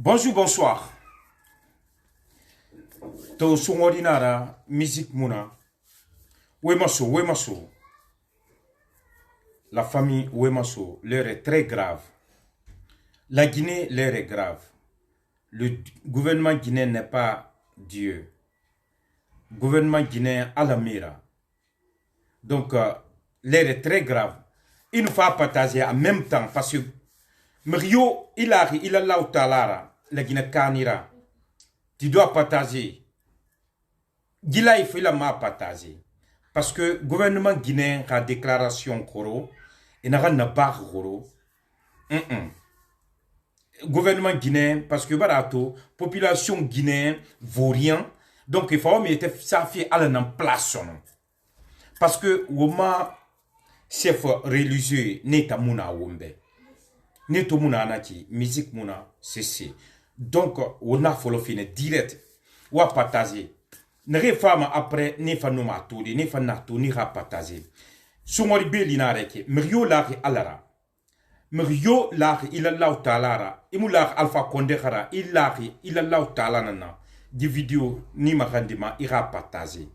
Bonjour, bonsoir. To songorinara musique muna. Wemaso. La famille Wemaso, l'heure est très grave. La Guinée, l'heure est grave. Le gouvernement guinéen n'est pas Dieu. Le gouvernement guinéen a la mira. Donc, l'heure est très grave. Il nous faut partager en même temps parce que Mrio, il a là talara, la Guinée kanira. Tu dois partager. Gila, il faut la partager. Parce que le gouvernement guinéen a déclaration koro et n'a pas koro. Gouvernement guinéen, parce que barato, population guinéenne vaut rien. Donc il faut mettre ça fait aller en place. Parce que woma chef religieux n'est pas mouna wombe. N'est pas mouna anaki, musique mouna, c'est. Donc on a follow fine direct. Ou à partager. Ne femme après ne fa no maturi ne fa nato ni ra partager. Songori be linareke, mrio lari alara. Mrio lari ilallah ta'ala. Imular alpha konde khara illari ilallah ta'ala nana. Di vidéo ni magandima ira partager.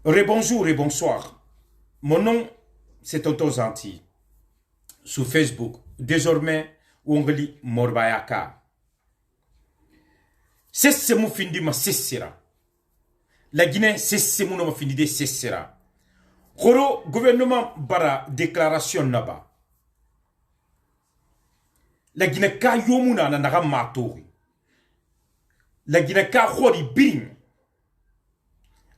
Rebonjour et bonsoir. Mon nom c'est Tonton Zanti. Sur Facebook. Désormais, Ongli Morbayaka. C'est mon findi ma sessera. La Guinée, c'est mon ma findi de sessera. Koro gouvernement bara déclaration naba. La Guinée ka yomuna na naga matori. La Guinée ka khori birin.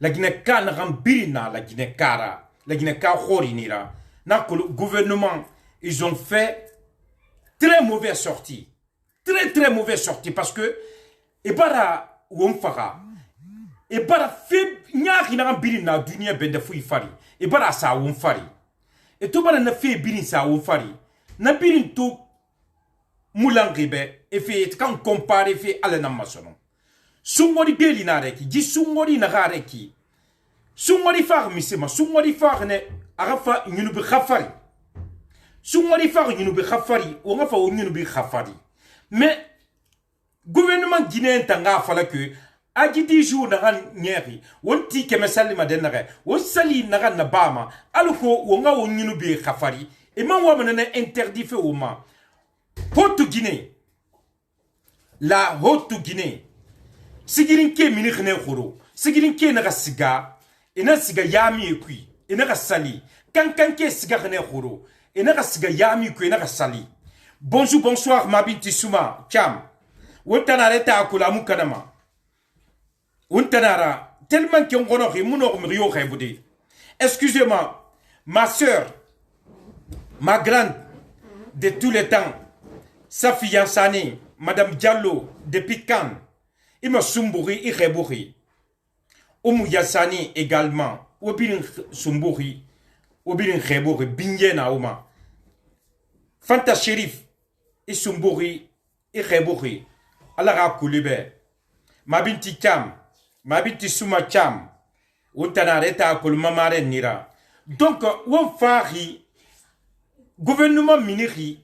La Guinée ka nagam birina la Guinée kara. La Guinée ka khori nira. Na le gouvernement ils ont fait très mauvaise sortie. Très mauvaise sortie parce que et bara womfara et bara fait nyaki na biri na dunia bende fu ifari et bara sa womfari et to bara na fait biri sa womfari na biri to mulangribe et fait quand comparer fait ala na masono sungori beli na reki gi sungori na gareki sungori far misema sungori far ne arafa nyunu bi khafari sungori far nyunu bi khafari o ngafa o nyunu bi khafari mais gouvernement guinéen tanga fala que a 10 jours na nyeri wonti keme sali madenare won sali na na bama aluko wonga wonyinu be khafari e man wa manana interdit fait au ma haute Guinée la haute Guinée sigirin ke mini khne khoro sigirin ke na siga e na siga yami e kui e na sali kan ke siga khne khoro e na siga yami kui e na sali. Bonjour bonsoir Mabinti Souma Cham. Wontanareta akula mukanama. Wontanara tellement qu'on connaît mon rio reboudi. Excusez-moi, ma soeur, ma grande de tous les temps, sa fiancée, Madame Diallo depuis Cannes, il m'a sumbouri et rebouri. Oumou Yassani également, Obirin sumbouri, Obirin rebouri, Binyena Ouma. Fanta Shérif, et sumbouri et rebouri. Alara Koulebe, Mabinti Cham, Mabinti Souma Cham, Outanareta Akul Mamare Nira. Donc, Wonfari, gouvernement miniri,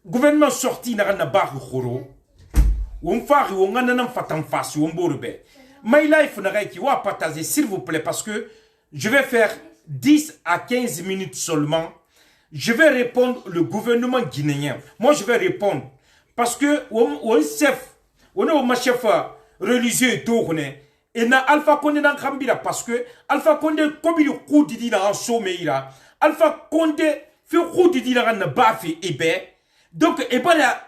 gouvernement sorti n'a pas de khoro, Wonfari, Wonganam Fatan Fas, Womborbe. My life n'a qui wa partager, s'il vous plaît, parce que je vais faire 10 à 15 minutes seulement. Je vais répondre le gouvernement guinéen. Moi, je vais répondre. Parce que on chef, on a un chef religieux et tout, et na Alpha Condé dans Kambira parce que Alpha Condé comme il coup dit dans sommeira, Alpha Condé fait coup dit dans na bafi ebe, donc et pas la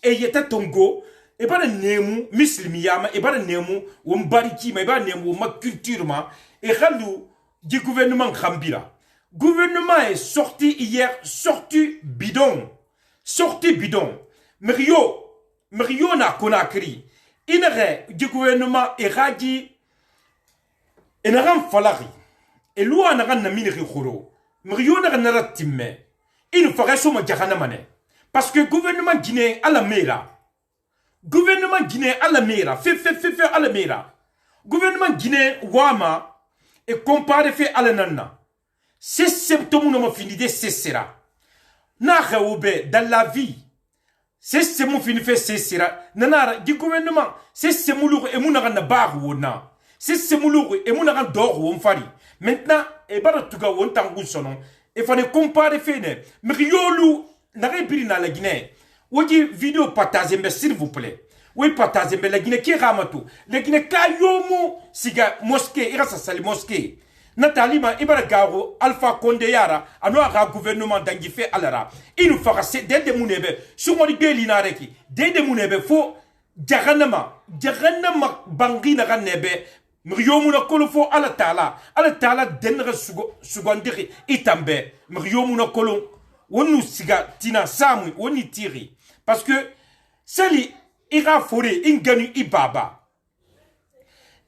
et yeta tongo, et pas la nemu muslimiyama, et pas la nemu ou mbariki, mais pas nemu ma culture ma, et ralou du gouvernement Kambira. Gouvernement est sorti hier, sorti bidon. Mrio na Conakry. Inere du gouvernement Eradi Enaram Falari. Et loi n'a na miniri khoro. Mrio n'a ratime. Il ferait son jahanamane. Parce que gouvernement guinéen à la mera. Gouvernement guinéen à la mera. Fait à la mera. Gouvernement guinéen Wama et comparé fait à la nana. C'est septembre fini de cessera. Na dans la vie. c'est mon fin fait c'est sira nanara du gouvernement c'est moulou et mon na bar wona c'est moulou et mon na dor won fari maintenant e bara tuga won tangu sonon e fane comparer fene mais yolu na rebiri na la Guinée woji vidéo partager mais s'il vous plaît oui partager mais la Guinée qui ramatu la Guinée kayomu siga mosquée ira sa sali mosquée Natalima ibara garo Alpha Condé yara ano aga gouvernement dangife alara inu faka se dede munebe sumori beli nareki dede munebe fo jahannama bangi na ganebe mriyomu na kolo fo ala taala denra sugondiri itambe mriyomu na kolo wonu siga tina samui woni tiri parce que sali ira fore inganu ibaba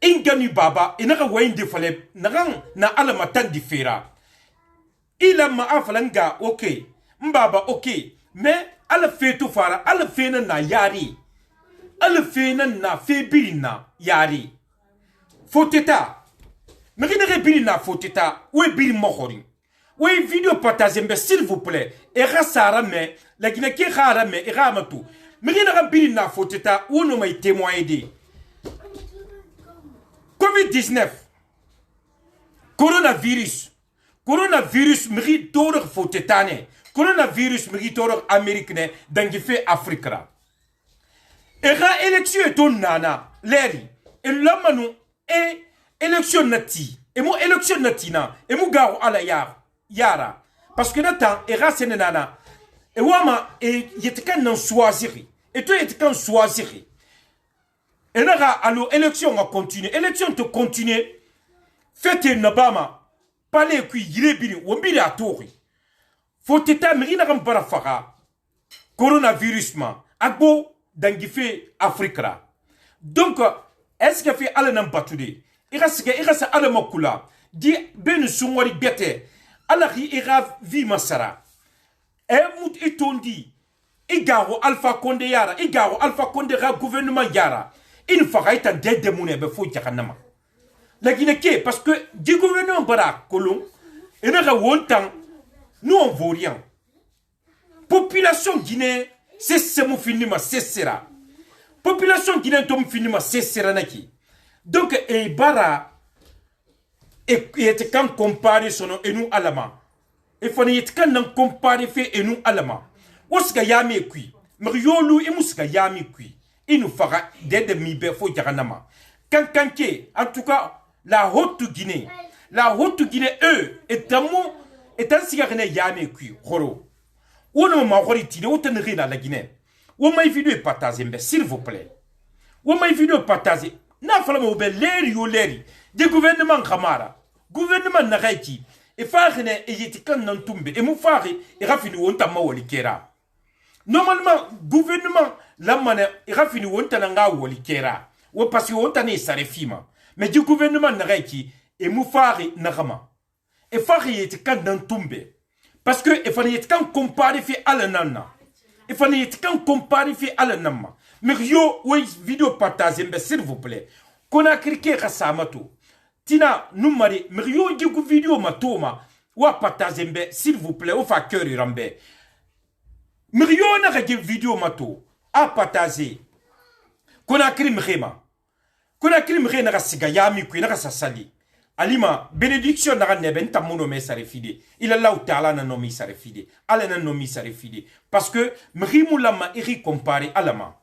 ingani baba inaga wayndi fale nagan na ala matan di fera ila ma afalanga okay mbaba okay mais ala fetu fara ala fena na yari ala fena na febirina yari foteta mekine rebirina foteta we bir mohori we video partager mais s'il vous plaît et rasara mais la Guinée qui rara mais ramatu mekine rebirina foteta wono may témoigner Covid-19, coronavirus miri torig fotetane, coronavirus miri torig Amerikane, dangi fe Afrika. Era élection eton nana, leri, e lamanu e élection nati, e mo élection natina, e mo garo ala yara, parce que natan era sene nana, e wama e yetkan nan choisiri, et toi yetkan choisiri. Et là, alors, élection a continué. Élection te continue. Faites Nabama. Parlez qui yirebiri. Wambiri a tori. Faut t'état merina rampara fara. Coronavirus ma. Agbo dangife Afrika. Donc, est-ce que fait alanan batude? Irasa alamakula. Di ben sumwari bete. Alari ira vi masara. Mout itondi. Igaro Alpha Condé yara. Igaro Alpha Condé ra gouvernement yara. Il faut que tu aies mon ebe fo jahanama. La Guinée parce que du gouvernement bara kolon et na wontan nous on vaut rien. Population guinéenne c'est mon finima c'est sera. Population guinéenne tom finima c'est sera naki. Donc e bara et était quand comparer son et nous alama. Il faut y être quand comparer fait et nous alama. Oska yami kui. Mriolu et muska yami kui. Il nous fera des mibe fo jahanama. Kankanke, en tout cas, la Haute-Guinée, eux, est un cigarette yame kui, horo. Ou non, ma horitine, ou t'en rina la Guinée. Ou ma vidéo partager, s'il vous plaît. Ou ma vidéo partager. N'a fallu me leri ou leri. Des gouvernements Kamara, gouvernement Naraiki, et farine et yetikan nan tumbe, et moufari, et rafinu on t'a mawali kera. Normalement, gouvernement, la manne, il a fini on t'anga woli kera. Ou parce que on t'ane sarefima. Mais du gouvernement Naraiki, et moufari Narama. Et fari était quand dans tombe. Parce que il fallait être quand comparé fait à la nana. Il fallait être quand comparé fait à la nama. Mais yo, oui, vidéo partagée, s'il vous plaît. Qu'on a cliqué à Samato. Tina, nous mari, mais yo, du vidéo matoma. Ou à partager, s'il vous plaît, ou fa cœur rambe. Miriona rege vidéo mato a partager kona krim rema na siga yami ku na sasali alima bénédiction na neben tamuno me sare fide il Allah taala na nomi sare fide ala na nomi sare fide parce que mrimu lama iri comparé alama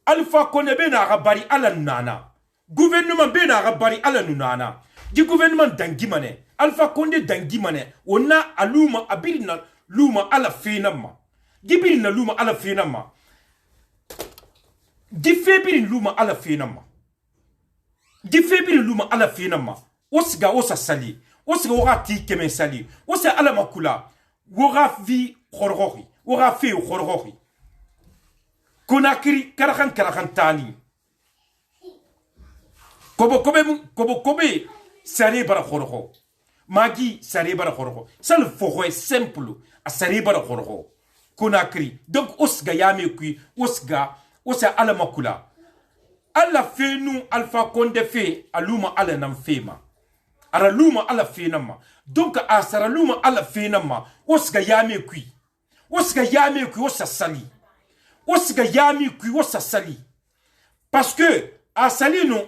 Alpha Condé be na rabari ala nana gouvernement be na rabari ala nana di gouvernement dangimane Alpha Condé dangimane ona aluma abirina luma ala fenama gibirina luma ala fenama gifebirin luma ala fenama gifebirin luma ala fenama osga osa sali osga ora ti kemen sali osa ala makula wora vi khorgori wora fe khorgori konakiri karakan tani kobe sare bara khorgo magi sare bara khorgo sal fo est simple a sare bara khorgo konakri donc osga yame kui osga osa ala makula ala fenu Alpha Condé fe aluma ala nam fema ara luma ala fenama donc asara luma ala fenama osga yame kui osa sali Osiga yami kui osasali. Parce que, a sali non,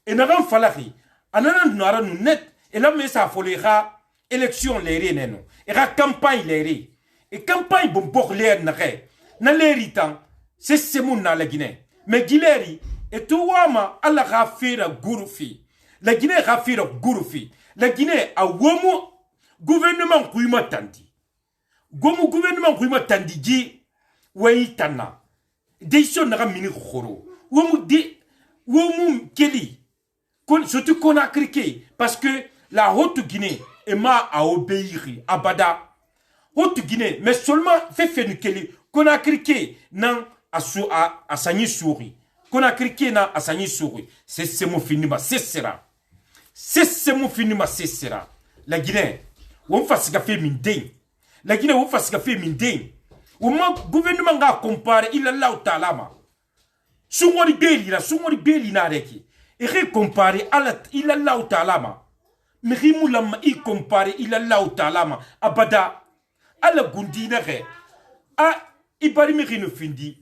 et n'aran falari, ananan nara nous net, et là, mais ça folera élection l'éré, non, et la campagne l'éré. Et campagne bon pour l'air n'arrête. Na l'éritant, c'est mon na la Guinée. Mais Guileri, et tout wama, à la rafira gouroufi. La Guinée rafira gouroufi. La Guinée a womo gouvernement kuima tandi. Gomu gouvernement kuima tandi di waitana. Décision n'a mini khoro. Womu keli. Surtout qu'on a criqué. Parce que la Haute-Guinée est ma à obéir. Abada. Haute-Guinée, mais seulement fait nous keli. Qu'on a criqué nan à Sani Souri. Qu'on a criqué nan à Sani Souri. C'est mon finima, c'est sera. C'est mon finima, c'est sera. La Guinée, on fasse café mindé. La Guinée, on fasse café mindé. Au moins, le gouvernement a comparé, il a là au talama. Soumori Beli n'a reki. Et récomparé, il a là au talama. Mais Rimoulam, il comparé, il a là au talama. Abada, à la Gundina, ah, il parle de me findi.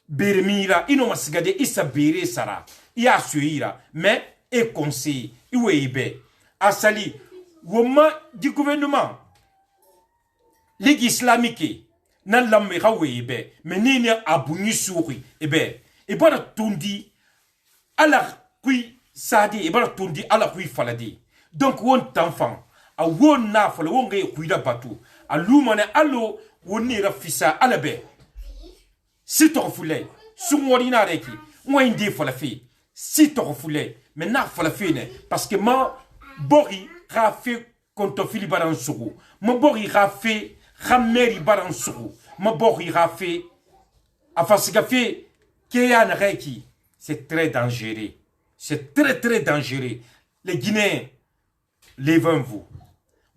Bermira, il n'a pas il s'est béré Sara. Il a suira, mais, et conseil, il est Asali, woman du gouvernement, Ligue islamique, nan lamera webe, mais ni abuni souri, et bara tundi, à la kui sadi, et bara tundi, à la kui faladi. Donc, on t'enfant, a won na fala, won gay kuida batu, a lumane allo, won ni rafisa, à la baie. Si t'en foulais, sous-morina reki, moi indi fala fi, si t'en foulais, mais na fala fi ne, parce que ma bori rafi contre fili baran sourou, ma bori rafi rameri baran sourou, ma bori rafi afasigafi keyan reki, c'est très dangereux, c'est très très dangereux. Les Guinéens, levez-vous,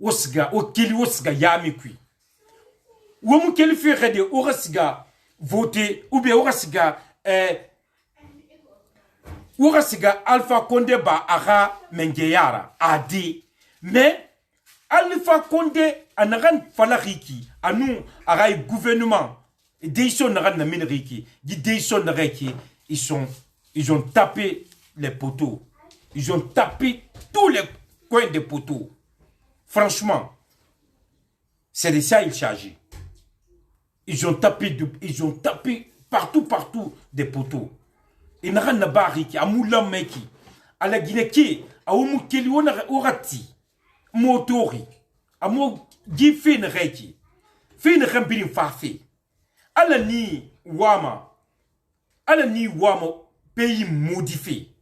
osga, okili osga yami kui, ou mon keli fait de orasga voter ou bien orasga Alpha Condé ba ara mengeyara adi mais Alpha Condé anaran falariki anu ara gouvernement et décision naran na minriki di décision nareki ils ont tapé les poteaux, ils ont tapé tous les coins des poteaux. Franchement, c'est de ça il s'agit. Ils ont tapé partout des poteaux. Et n'a rien à barriquer, à moulam meki, à la Guinée qui, à Oumukeli, orati, motori, à mo gifin reki, fin rempin farfi, à la ni wama, pays modifié,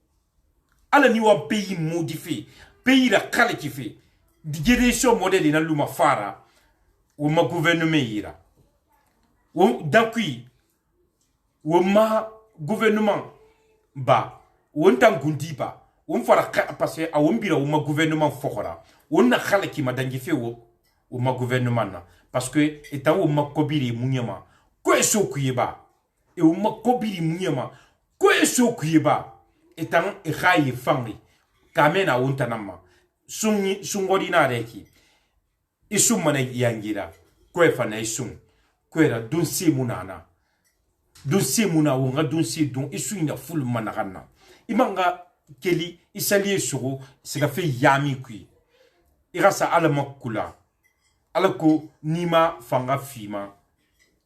à la ni wam pays modifié, pays la kale qui fait, direction modèle dans l'uma fara, ou ma gouvernement ira. D'après, ou ma gouvernement ba, ou un temps gundiba, ou un fara passer à un bira ou ma gouvernement fora, ou un nakale qui m'a d'angifé ou ma gouvernement na, parce que étant ou ma kobiri munyama, quoi est-ce kuyeba, et ou ma kobiri munyama, quoi est-ce kuyeba, étant raï famille, kamena ou tanama, sungorina reki, et sumane yangira, quoi fana et sung. Kwera donsi munana donsi muna wonga donsi don isu ina full managana imanga keli isali suru sega fe yami kui irasa ala makula alako nima fanga fima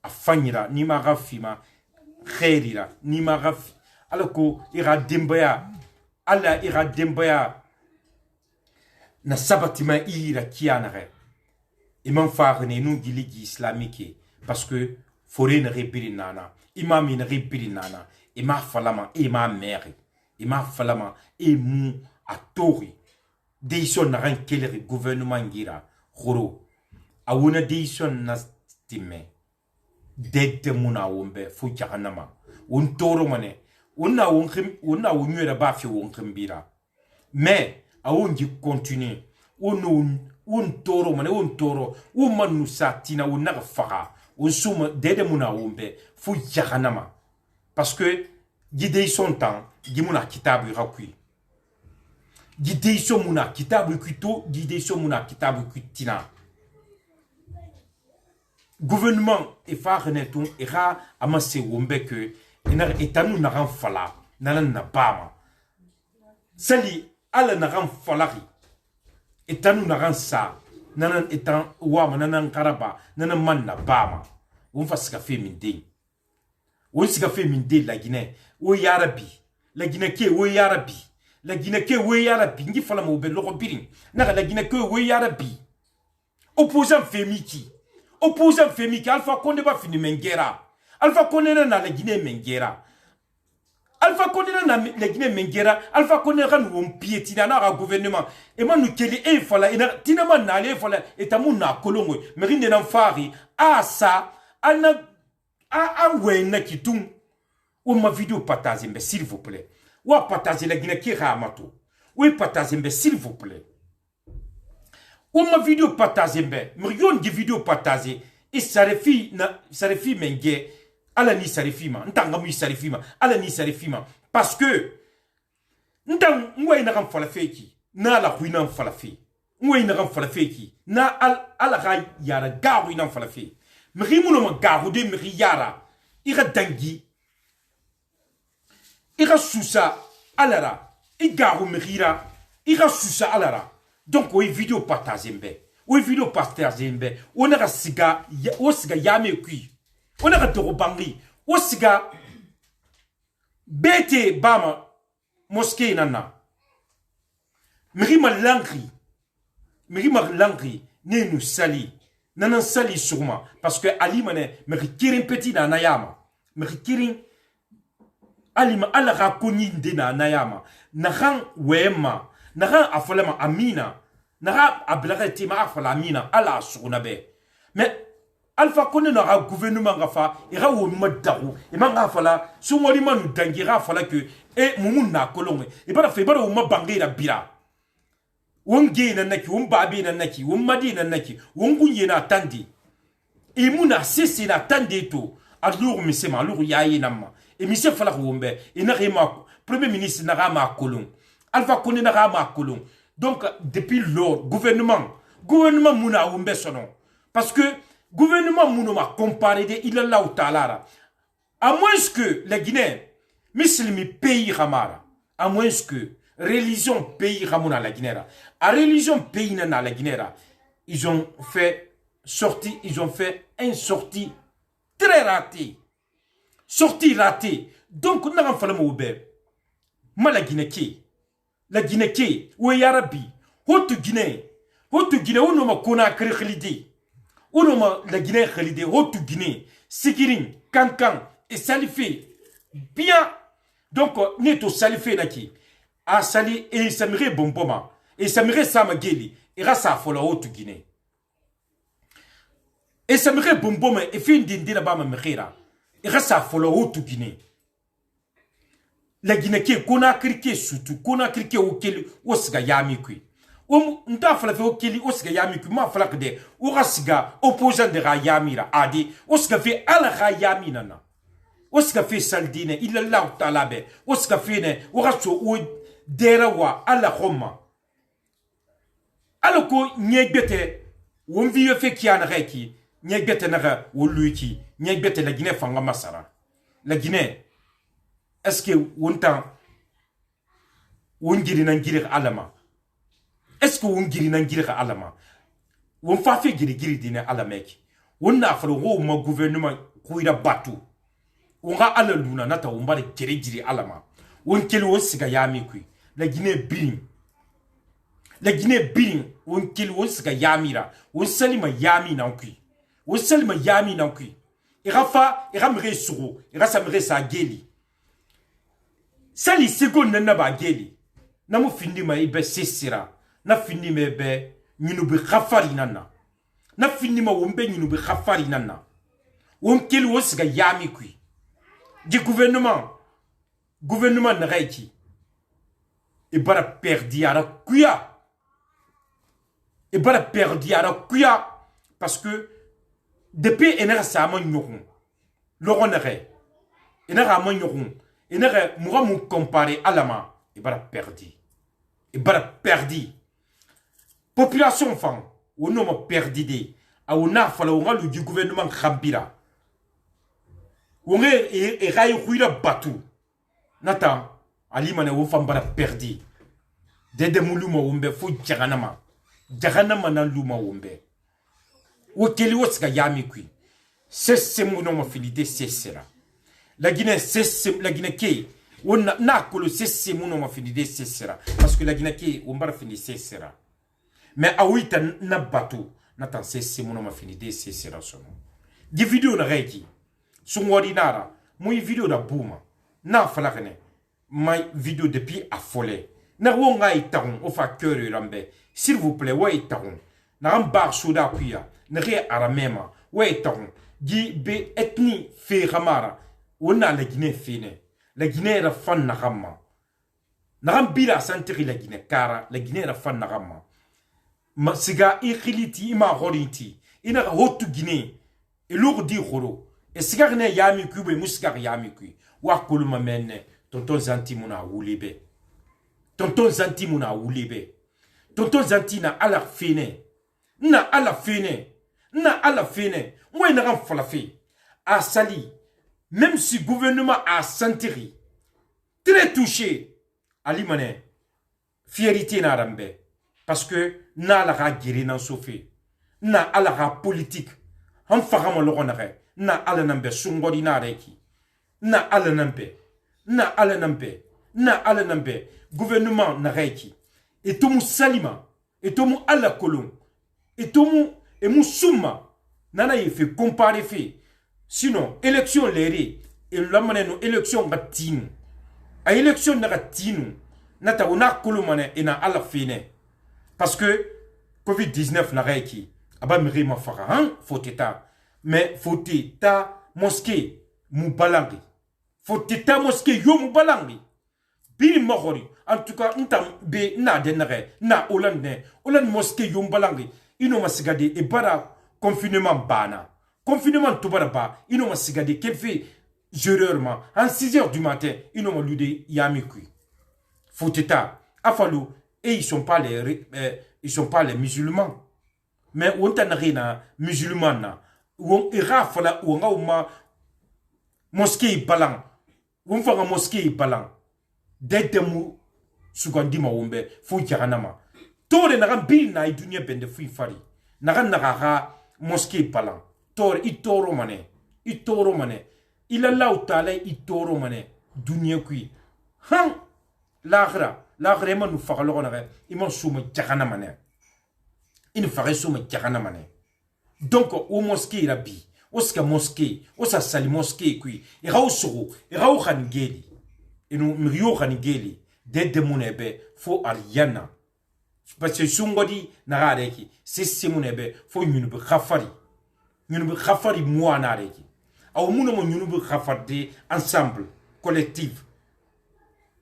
afanyira nima gafima khairira nima gaf alako ira dembaya ala ira dembaya na sabatima ira kianare imam farne nu giligi islamique. Parce que forêt ne répire nana, imam ne répire nana, ima falama, ima mère, ima falama, imu atori. Décision n'a rien qu'elle gouvernement gira, horo. A una décision n'a stime. Dette muna wombe, fou jahanama. Un toro mane, una unyera bafi wonkembira. Mais, a unji continue, un toro mane, un toro, un manu satina, un nagafara. On souma dede muna wombe fou jahanama parce que guidé son temps gimuna kitabu rakui guidé son muna kitabu kuito guidé son muna kitabu kuitina gouvernement e fa reneton e ra amase wombe que ina etanu na ran fala nanan na bama sali ala na ran falari etanu na ran sa nanan etan wa nanan karaba nanan man na bama won fasika fe min ding won sika fe min de la Guinée o yarabi la Guinée ke o yarabi la Guinée ke o yarabi ngi fala mo be loko birin na la Guinée ke o yarabi opposant femiki opposant femiki Alpha Condé ba fini mengera Alpha Condé na la Guinée mengera Alpha Condé na la Guinée mengera Alpha Condé ran won piétina na ra gouvernement e manu keli e fala ina tinama na le fala etamu na kolongo merinde na fari asa ana a wena kitung ou ma vidéo partagez s'il vous plaît ou partager la Guinée qui ramato ou partager s'il vous plaît ou ma vidéo partagez million de vidéos partagées et ça refi menge ala ni sarifima ntanga mu sarifima ala ni sarifima parce que ndam ngwe na kam fala feki na la kuina fala fe ngwe na kam fala feki na ala ga yara garu ina fala fe mrimuno ma garu de mriyara ira dangi ira susa alara igaru mrira ira susa alara donc oui vidéo partager oui vidéo partager on a siga o siga yame kui on a toro bangi o siga bete bama mosquée nana mrima langri ne nous sali nanan sali sûrement parce que ali mané mrikirin petit na nayama mrikirin alima ala rakoni ndena nayama naran wema naran afalama amina nara ablagati ma afala amina ala suguna be mais Alpha Condé na gouvernement gafa ira wo madaru e manga fala sungoli manu dangira fala que e mumun na kolonge e bara fe bara wo mabangira bira wonge na naki won babi na naki won madi na naki won gunye na tandi e muna sese na tandi to alur misema alur yayi namma e mise fala ko wombe e na rema premier ministre na rama kolon Alpha Condé na rama kolon donc depuis lors gouvernement muna wombe sono parce que gouvernement muna ma comparé de ilalla ou talara à moins que les Guinéens musulmans pays ramara à moins que religion pays ramona la Guinée à religion pays na la Guinée ils ont fait un sortie très raté sortie ratée donc on a fallu m'oubert ma la Guinée qui ou yarabi haute Guinée on ma kona khalidi on ma la Guinée khalidi haute Guinée Sikirin Kankan et Salifé bien donc neto Salifé naki a sali et samire bomboma et samire samageli et rasa fola haute Guinée et samire bomboma et fin dindina bama mkhira et rasa fola haute Guinée la Guinée qui kona krike surtout kona krike okeli osga yami kui nta fala fe okeli osga yami kui ma fala de orasiga opposant de yamira adi osga fe ala yami nana osga fe saldine illa allah taala be osga fe ne oraso o derawa ala khoma alako nyegbete won viyo fe kiana reki nyegbete na woluki nyegbete la Guinée fanga masara la Guinée est-ce que wontan wongiri nan giri alama est-ce que wongiri nan giri alama won fa fe giri dine alameki wonna afro wo ma gouvernement kuira batu wonga ala luna nata wombare giri alama won keli wo siga yami kui la Guinée birin won keli wo siga yamira won salima yami nan kui won salima yami nan kui irafa iramre suru irasamre sa geli sali seconde na ba geli na mu findi ma ibe sesira na findi me be nyunu bi khafari nana na findi ma wombe nyunu bi khafari nana won keli wo siga yami kui du gouvernement na reiki e bara perdi ara kuya parce que depuis enera sa ma nyokon loronere enera ma nyokon et n'a mou comparé à la main et bara perdi population fan ou non perdi awuna fala wonga lu du gouvernement khambira wonge e ray khuira batu nata ali mane wo fambara perdi de muluma wombe fu jaganama na luma wombe wo keli woska yami kui sesse muno ma filide sessera la Guinée sesse la Guinée ke wonna na kolo sesse muno ma filide sessera parce que la Guinée ke wombara fini sessera mais awita na batu nata sesse muno ma filide sessera sono di video na reiki sungwadi nara muy video da bouma na falakane my video depuis affolé na wonga itaron o fa cœur rambe s'il vous plaît wa itaron na bar souda kuya na re aramema wa itaron di be ethnie fe ramara wona la Guinée fine la Guinée ra fan na ramma na bila santiri la Guinée kara la Guinée ra fan na ramma ma siga ikhiliti ma horiti ina hotu Guinée e lourdi khoro e siga ne yami kube muskar yami kui wa kuluma menne tonton zantimuna wulibe tonton zantimuna wulibe tonton zantina ala fine na ala fine moi na ram falafi a sali même si gouvernement a sentiri très touché ali mané fierté na rambe parce que na la ga giri na sofi na ala ga politique han fagama lo gonare na ala nambe sungodi na reki na ala nambe gouvernement na reki et tomu salima et tomu ala kolon et tomu et musuma nana y fait comparer fait sinon élection léré et l'amane no élection gatinu a élection na gatinu nata ona kolomane et na ala fine parce que covid-19 na reki aba miri ma fara hein foteta mais foteta mosquée mubalangi foteta mosquée yo mubalangi bini mohori en tout cas ntam be na denare na hollandais holland mosquée yo mubalangi ino masigade e bara confinement bana confinement to bara ba ino masigade quel fait géreurement en 6h du matin ino ma lude yami kui foteta afalo et ils sont pas les musulmans mais on t'a na musulman na on ira fala on nga uma mosquée balang on fa mosquée balang detemu sugandi ma wombe fu jahanama tore na bil na dunia bende fu fari na ga mosquée balang tore itoro mane ila Allah taala itoro mane dunia kui han l'akhira man nu fa lo na iman suma jahanama ne il ferait suma jahanama ne donc au mosquée rabi oska mosquée osa sali mosquée kui e rausuru e rau khangeli inu mrio khangeli de munebe fo aliana parce que sungodi na reki c'est munebe fo nyunu be khafari moi na reki aw muno mo nyunu be khafade ensemble collectif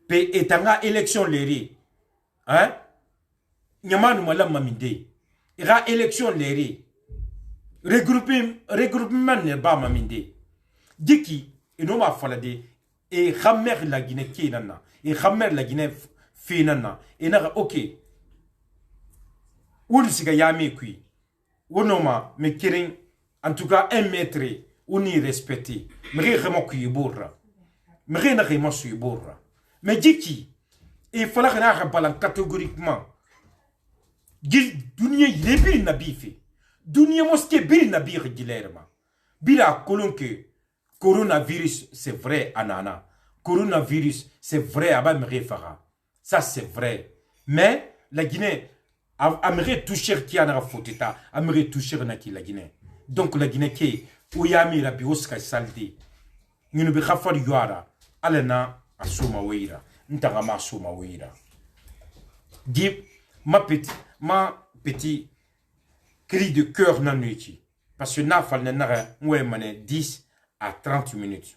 pe etanga élection léré hein nyamanu malama minde ira élection léré regroupement ne ba maminde diki ino ma falade e khamer la Guinée kinana e khamer la Guinée finana e na ok wul siga yami kui wonoma me kirin en tout cas 1 mètre uni respecté me khamo kui borra me na khamo su borra mais diki e fala khana balan catégoriquement di dunia yebi na bifi dunia mosquée bil na bir gilerma bila kolonke coronavirus c'est vrai anana coronavirus c'est vrai aba mrefara ça c'est vrai mais la Guinée aimerait toucher qui en a foteta aimerait toucher na qui la Guinée donc la Guinée qui oyami la bioska saldi ñu bi khafar yuara alena asuma weira ntanga ma asuma weira di ma petit cri de cœur nanuiti parce que na fal na ouais mané 10 à 30 minutes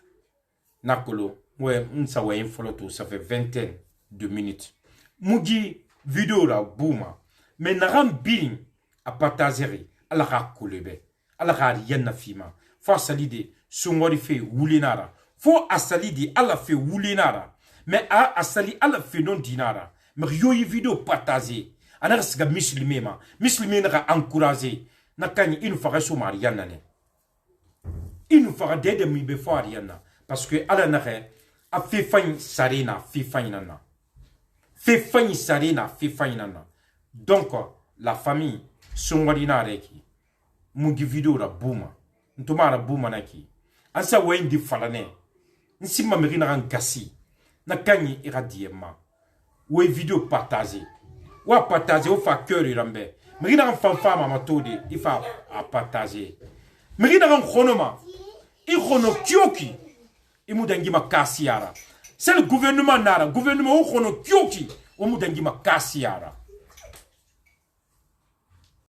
nakolo ouais ça ouais infoloto ça fait vingtaine de minutes mugi vidéo la bouma mais naram bin a partager ala ka kolebe ala ka yanna fima fo salide sungori fe wulinara fo asalidi ala fe wulinara mais a asali ala fe non dinara mais yoyi vidéo partager ana siga musulmé na encourager nakani inu faga so mariana ne inu faga de mi be fo ariana parce que ala na a fait fain sarina fi fainana fait fain sarina fi fainana donc la famille songwarina reki mugi video ra buma ntoma ra buma naki ansa wendi falane nsima merina ran gasi nakani iradiema we video partager wa partager o fa cœur irambe merina ran fanfama matode ifa a partager merina ran khonoma i khono kyoki imudangi makasiara c'est le gouvernement nara gouvernement o khono kyoki o mudangi makasiara